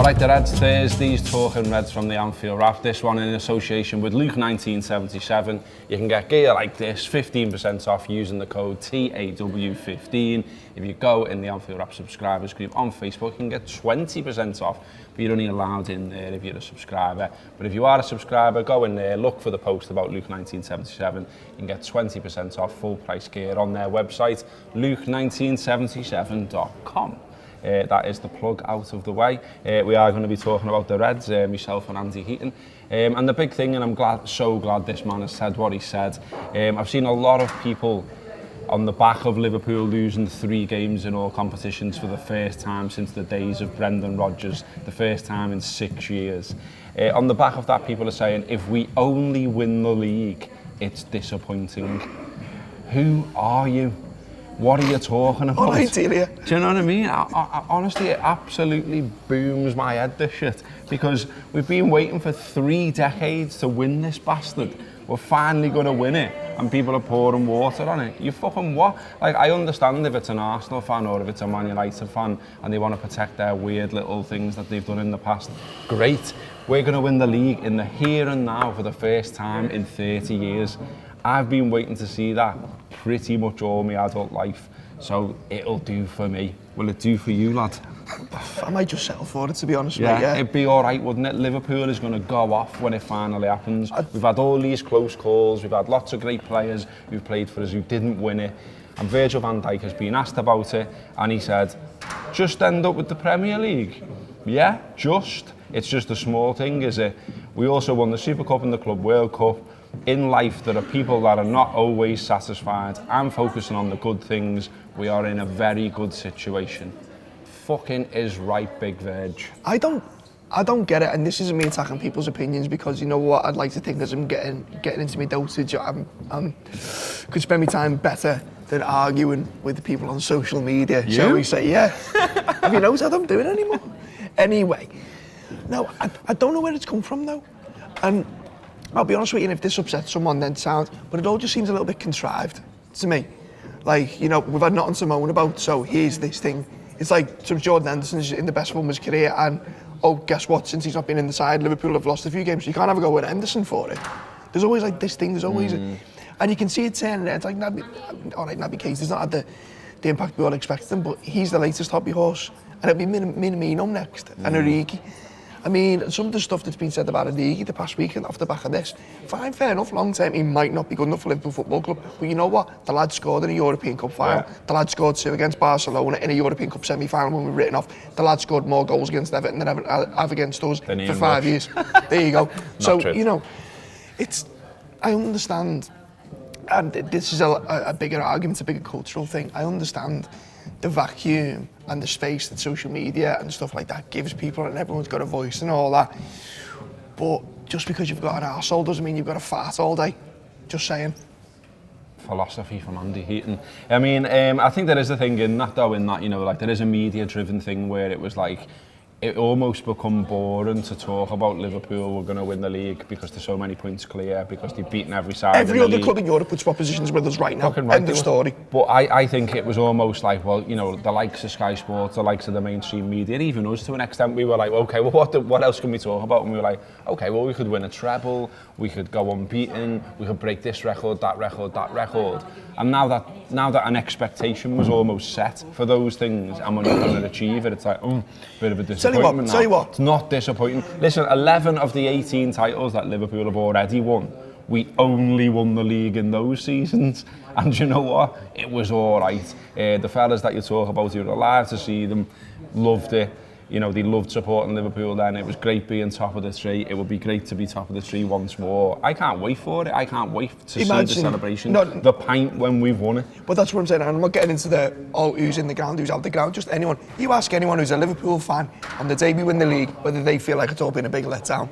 Alright, the Reds Thursdays, talking Reds from the Anfield wrap. This one in association with Luke 1977. You can get gear like this, 15% off using the code TAW15. If you go in the Anfield wrap subscribers group on Facebook, you can get 20% off, but you're only allowed in there if you're a subscriber. But if you are a subscriber, go in there, look for the post about Luke 1977. You can get 20% off full price gear on their website, luke1977.com. That is the plug out of the way. We are going to be talking about the Reds, myself and Andy Heaton. And the big thing, and I'm so glad this man has said what he said. I've seen a lot of people on the back of Liverpool losing 3 games in all competitions for the first time since the days of Brendan Rodgers, the first time in 6 years. On the back of that, people are saying, if we only win the league, it's disappointing. Who are you? What are you talking about? All right, Delia. Do you know what I mean? I honestly, it absolutely booms my head, this shit. Because we've been waiting for 3 decades to win this bastard. We're finally going to win it. And people are pouring water on it. You fucking what? Like, I understand if it's an Arsenal fan or if it's a Man United fan and they want to protect their weird little things that they've done in the past. Great. We're going to win the league in the here and now for the first time in 30 years. I've been waiting to see that pretty much all my adult life, so it'll do for me. Will it do for you, lad? I might just settle for it, to be honest with you. Yeah, it'd be all right, wouldn't it? Liverpool is going to go off when it finally happens. We've had all these close calls, we've had lots of great players who've played for us who didn't win it, and Virgil van Dijk has been asked about it, and he said, just end up with the Premier League. Yeah, just. It's just a small thing, is it? We also won the Super Cup and the Club World Cup. In life, there are people that are not always satisfied. I'm focusing on the good things. We are in a very good situation. Fucking is right, Big Virg. I don't get it, and this isn't me attacking people's opinions, because you know what, I'd like to think as I'm getting into my dotage, could spend my time better than arguing with the people on social media. Shall we say, yeah. Have you noticed I don't do it anymore? Anyway, no, I don't know where it's come from though, and I'll be honest with you, and if this upsets someone, then sound, but it all just seems a little bit contrived to me. Like, you know, we've had nothing to moan about, so here's this thing. It's like some Jordan Henderson's in the best form of his career, and oh, guess what? Since he's not been in the side, Liverpool have lost a few games, so you can't have a go with Henderson for it. There's always like this thing, there's always, and you can see it turning. It's like Naby Keita's not had the impact we all expected him, but he's the latest hobby horse, and it'll be Minamino next, and Origi. I mean, some of the stuff that's been said about Origi the past weekend off the back of this, fine, fair enough, long term, he might not be good enough for Liverpool Football Club, but you know what? The lad scored in a European Cup final, the lad scored 2 against Barcelona in a European Cup semi-final when we were written off, the lad scored more goals against Everton than ever have against us for 5 years. There you go. So, you know, I understand, and this is a bigger argument, a bigger cultural thing, I understand the vacuum and the space that social media and stuff like that gives people, and everyone's got a voice and all that. But just because you've got an arsehole doesn't mean you've got to fart all day. Just saying. Philosophy from Andy Heaton. I mean, I think there is a thing in that though, in that, you know, like there is a media-driven thing where it was like, it almost become boring to talk about Liverpool were going to win the league because there's so many points clear, because they've beaten every side. Every other club in Europe puts propositions with us right now. End of story. But I think it was almost like, well, you know, the likes of Sky Sports, the likes of the mainstream media, even us to an extent, we were like, okay, well, what else can we talk about? And we were like, okay, well, we could win a treble, we could go unbeaten, we could break this record, that record, that record. And now that an expectation was almost set for those things, and when you're going to achieve it, it's like, bit of a disappointment. Tell you what. It's not disappointing. Listen, 11 of the 18 titles that Liverpool have already won, we only won the league in those seasons. And you know what? It was all right. The fellas that you talk about, you were alive to see them, loved it. You know, they loved supporting Liverpool then. It was great being top of the tree. It would be great to be top of the tree once more. I can't wait for it. I can't wait to see the celebration. The pint when we've won it. But that's what I'm saying. I'm not getting into who's in the ground, who's out the ground. Just anyone. You ask anyone who's a Liverpool fan on the day we win the league whether they feel like it's all been a big letdown.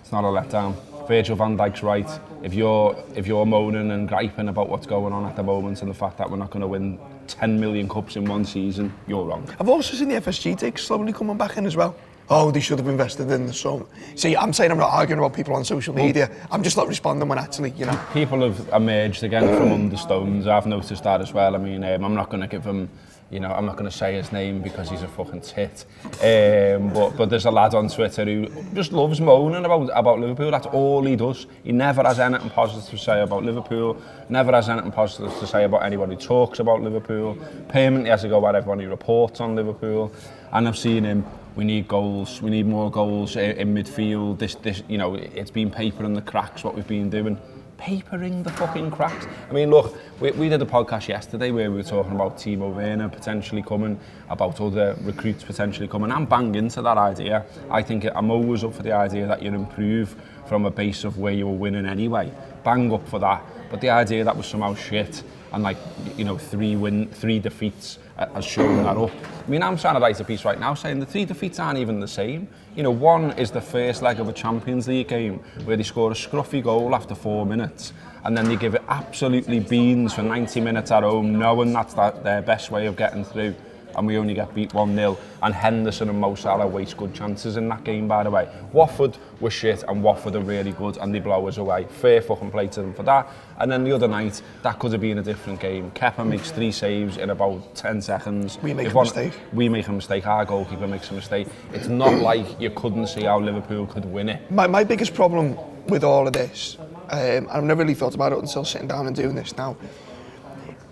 It's not a letdown. Virgil van Dijk's right. If you're moaning and griping about what's going on at the moment and the fact that we're not going to win 10 million cups in one season, you're wrong. I've also seen the FSG take slowly coming back in as well. Oh, they should have invested in the summer. See, I'm saying I'm not arguing about people on social media. I'm just not responding when actually, you know. People have emerged again from under stones. I've noticed that as well. I mean, I'm not going to give them You know, I'm not going to say his name because he's a fucking tit. But there's a lad on Twitter who just loves moaning about Liverpool. That's all he does. He never has anything positive to say about Liverpool. Never has anything positive to say about anybody who talks about Liverpool. Permanently has to go about everyone who reports on Liverpool. And I've seen him. We need goals. We need more goals in midfield. This, you know, it's been papering the cracks. What we've been doing. Papering the fucking cracks. I mean, look, we did a podcast yesterday where we were talking about Timo Werner potentially coming, about other recruits potentially coming. I'm bang into that idea. I'm always up for the idea that you improve from a base of where you were winning anyway. Bang up for that. But the idea that was somehow shit and like, you know, 3 defeats has shown that up. I mean, I'm trying to write a piece right now saying the 3 defeats aren't even the same. You know, one is the first leg of a Champions League game where they score a scruffy goal after 4 minutes and then they give it absolutely beans for 90 minutes at home, knowing that's their best way of getting through. And we only get beat 1-0. And Henderson and Mo Salah waste good chances in that game, by the way. Watford were shit and Watford are really good and they blow us away. Fair fucking play to them for that. And then the other night, that could have been a different game. Kepa makes 3 saves in about 10 seconds. We make a mistake. We make a mistake. Our goalkeeper makes a mistake. It's not like you couldn't see how Liverpool could win it. My biggest problem with all of this, and I've never really thought about it until sitting down and doing this now,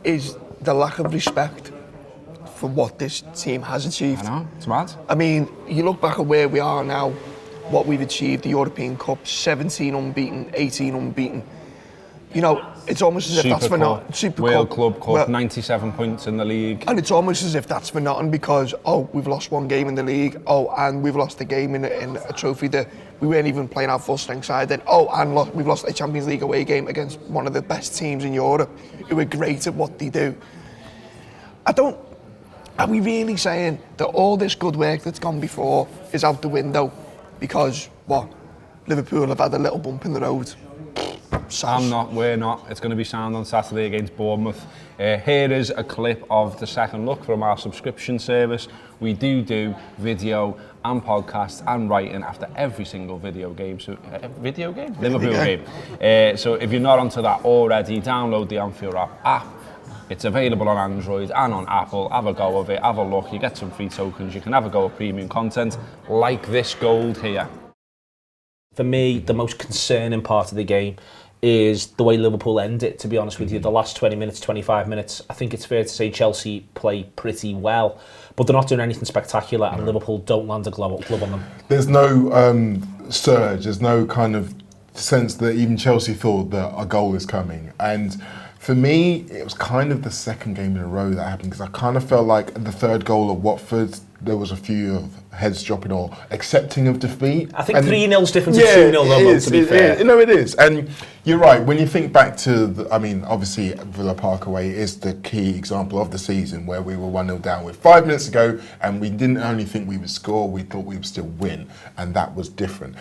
is the lack of respect for what this team has achieved. I know, it's mad. I mean, you look back at where we are now, what we've achieved, the European Cup, 17 unbeaten, 18 unbeaten. You know, it's almost as if that's for nothing. Super World Club Cup, 97 points in the league. And it's almost as if that's for nothing because, we've lost 1 game in the league, and we've lost a game in a trophy that we weren't even playing our full strength side then, we've lost a Champions League away game against one of the best teams in Europe who are great at what they do. Are we really saying that all this good work that's gone before is out the window because, Liverpool have had a little bump in the road? I'm not, we're not. It's going to be sound on Saturday against Bournemouth. Here is a clip of the second look from our subscription service. We do video and podcast and writing after every single video game. So, video game? Liverpool game. So if you're not onto that already, download the Anfield app. It's available on Android and on Apple. Have a go of it, have a look. You get some free tokens. You can have a go of premium content like this gold here. For me, the most concerning part of the game is the way Liverpool end it, to be honest with you. The last 20 minutes, 25 minutes, I think it's fair to say Chelsea play pretty well, but they're not doing anything spectacular and Liverpool don't land a glove on them. There's no surge, there's no kind of sense that even Chelsea thought that a goal is coming. And for me, it was kind of the second game in a row that happened because I kind of felt like the third goal at Watford, there was a few of heads dropping or accepting of defeat. I think 3-0's different to 2-0 though, to be fair. No, it is. And you're right, when you think back to, obviously Villa Park away is the key example of the season where we were 1-0 down with 5 minutes to go and we didn't only think we would score, we thought we would still win. And that was different.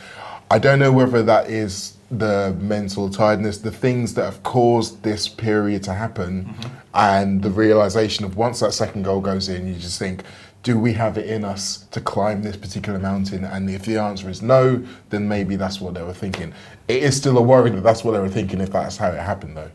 I don't know whether that is the mental tiredness, the things that have caused this period to happen, and the realisation of once that second goal goes in, you just think, do we have it in us to climb this particular mountain? And if the answer is no, then maybe that's what they were thinking. It is still a worry that that's what they were thinking if that's how it happened though.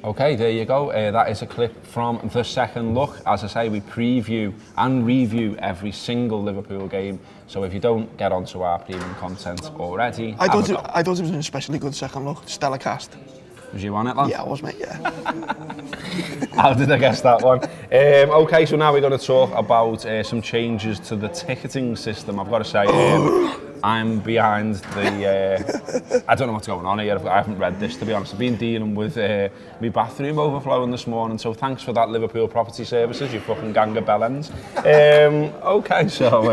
Okay, there you go. That is a clip from the second look. As I say, we preview and review every single Liverpool game. So if you don't get onto our premium content already, I thought it was an especially good second look. Stellar cast. Was you on it, lad? Yeah, I was, mate, yeah. How did I guess that one? Okay, so now we're going to talk about some changes to the ticketing system. I've got to say, I'm behind the... I don't know what's going on here. I haven't read this, to be honest. I've been dealing with my bathroom overflowing this morning, so thanks for that, Liverpool Property Services, you fucking gang of bellends. Okay, so...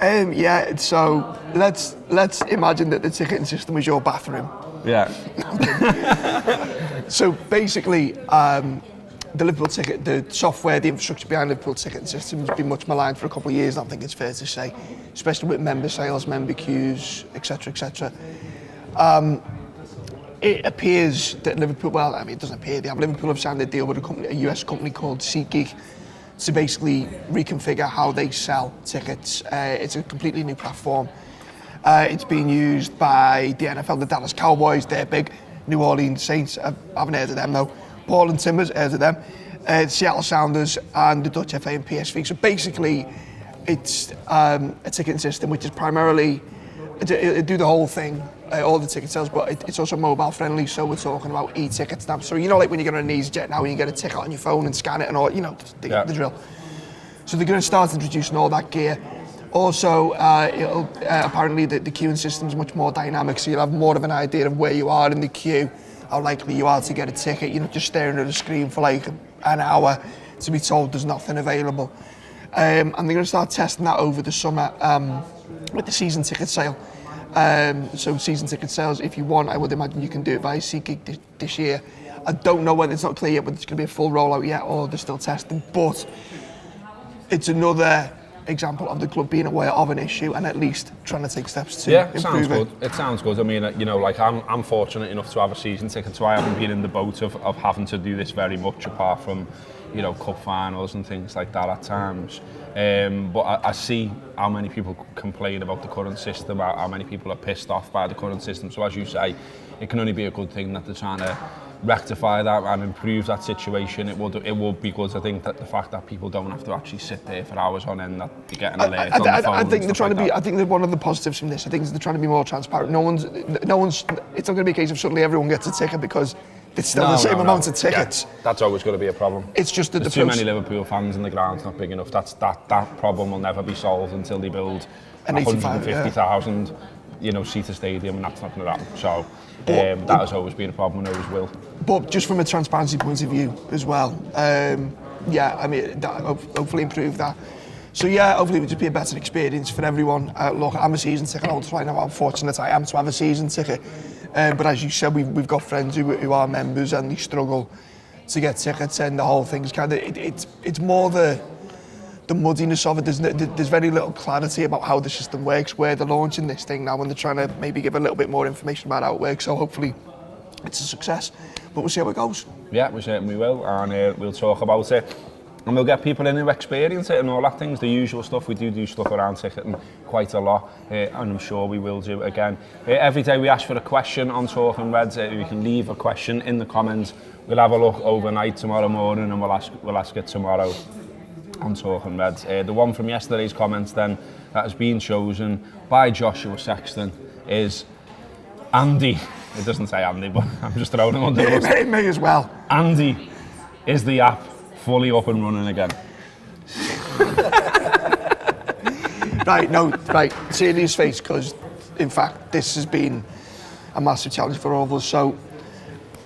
Yeah, so let's imagine that the ticketing system is your bathroom. Yeah. So basically, the Liverpool ticket, the software, the infrastructure behind the Liverpool ticketing system has been much maligned for a couple of years, I think it's fair to say, especially with member sales, member queues, etc., etc. It appears that Liverpool, it doesn't appear, Liverpool have signed a deal with a US company called SeatGeek to basically reconfigure how they sell tickets. It's a completely new platform. It's being used by the NFL, the Dallas Cowboys, they're big. New Orleans Saints, I haven't heard of them though. Paul and Timbers, heard of them, Seattle Sounders and the Dutch FA and PSV. So basically, it's a ticketing system which is primarily do the whole thing, all the ticket sales, but it's also mobile friendly. So we're talking about e-ticket stamps. So like when you get on an EasyJet now, you get a ticket on your phone and scan it and all, the drill. So they're going to start introducing all that gear. Also, apparently the queuing system is much more dynamic, so you'll have more of an idea of where you are in the queue, how likely you are to get a ticket. You're not just staring at a screen for like an hour to be told there's nothing available. And they're going to start testing that over the summer with the season ticket sale. So season ticket sales, if you want, I would imagine you can do it via SeatGeek this year. I don't know whether it's not clear yet, whether it's going to be a full rollout yet or they're still testing, but it's another example of the club being aware of an issue and at least trying to take steps to improve it. It sounds good. I mean, like I'm fortunate enough to have a season ticket, so I haven't been in the boat of having to do this very much, apart from, cup finals and things like that at times. But I see how many people complain about the current system, how many people are pissed off by the current system. So as you say, it can only be a good thing that they're trying to rectify that and improve that situation. It will be good. I think that the fact that people don't have to actually sit there for hours on end, that they're getting alerts on the phone. I think they're trying to be. I think that one of the positives from this, I think, is they're trying to be more transparent. No one's. It's not going to be a case of suddenly everyone gets a ticket because it's still the same amount of tickets. Yeah, that's always going to be a problem. It's just that there's too many Liverpool fans and the ground's not big enough. That problem will never be solved until they build a 150,000 seater stadium, and that's not going to happen. So that has always been a problem and always will. But just from a transparency point of view as well, hopefully improve that. So hopefully it would just be a better experience for everyone. Look, I'm a season ticket holder, so I know how fortunate I am to have a season ticket. But as you said, we've got friends who are members and they struggle to get tickets, and the whole thing's kind of it's more the muddiness of it. There's very little clarity about how the system works, where they're launching this thing now, and they're trying to maybe give a little bit more information about how it works. So hopefully it's a success, but we'll see how it goes. Yeah, we certainly will, and we'll talk about it. And we'll get people in who experience it and all that things, the usual stuff. We do stuff around ticketing quite a lot, and I'm sure we will do again. Every day we ask for a question on Talking Reds. You can leave a question in the comments. We'll have a look overnight tomorrow morning, and we'll ask it tomorrow on Talking Reds. The one from yesterday's comments then that has been chosen by Joshua Sexton is Andy. It doesn't say Andy, but I'm just throwing him under the bus. It may as well. Andy, is the app fully up and running again? Right, serious face, because in fact this has been a massive challenge for all of us. So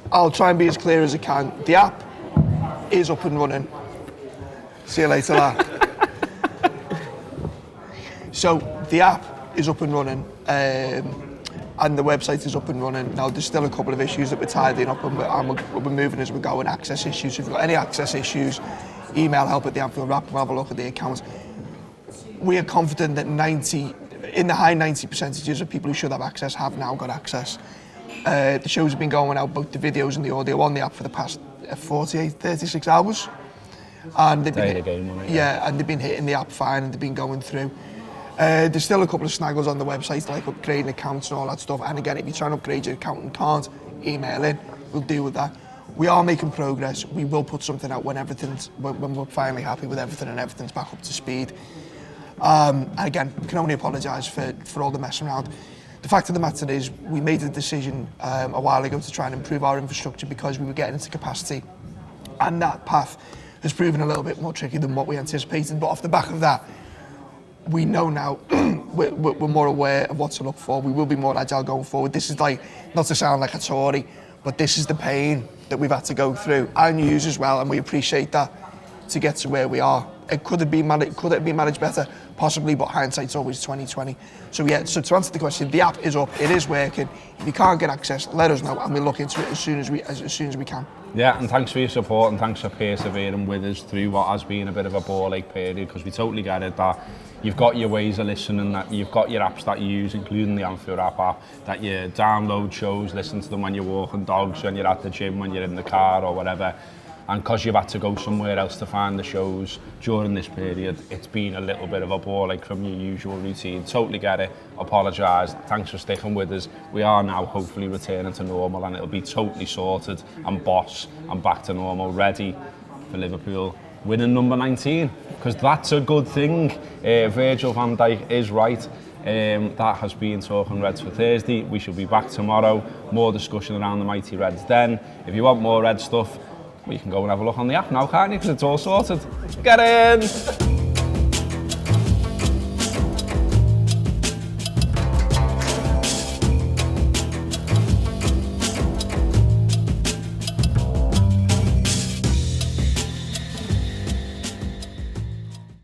I'll try and be as clear as I can. The app is up and running. See you later, lad. So the app is up and running, and the website is up and running. Now there's still a couple of issues that we're tidying up, and we're moving as we go, and access issues. So if you've got any access issues, email help at the Anfield Wrap, we'll have a look at the accounts. We are confident that in the high 90 percentages of people who should have access have now got access. The shows have been going out, both the videos and the audio, on the app for the past 36 hours. And they've been, and they've been hitting the app fine, and they've been going through. There's still a couple of snaggles on the website, like upgrading accounts and all that stuff. And again, if you try and upgrade your account and can't, email in, we'll deal with that. We are making progress. We will put something out when we're finally happy with everything and everything's back up to speed. And again, we can only apologise for all the messing around. The fact of the matter is, we made a decision a while ago to try and improve our infrastructure because we were getting into capacity, and that path has proven a little bit more tricky than what we anticipated. But off the back of that, we know now we're more aware of what to look for. We will be more agile going forward. This is like, not to sound like a Tory, but this is the pain that we've had to go through, and use as well, and we appreciate that, to get to where we are. Could it be managed better? Possibly, but hindsight's always 20/20. So to answer the question, the app is up, it is working. If you can't get access, let us know, and we'll look into it as soon as we can. Yeah, and thanks for your support, and thanks for persevering with us through what has been a bit of a ball ache period, because we totally get it that you've got your ways of listening, that you've got your apps that you use, including the Anfield app, that you download shows, listen to them when you're walking dogs, when you're at the gym, when you're in the car or whatever. and because you've had to go somewhere else to find the shows during this period, it's been a little bit of a bore, like from your usual routine. Totally get it, apologise, thanks for sticking with us. We are now hopefully returning to normal, and it'll be totally sorted and boss and back to normal, ready for Liverpool winning number 19, because that's a good thing. Virgil van Dijk is right. That has been Talking Reds for Thursday. We shall be back tomorrow. More discussion around the mighty Reds then. If you want more Red stuff, well, you can go and have a look on the app now, can't you? Because it's all sorted. Get in!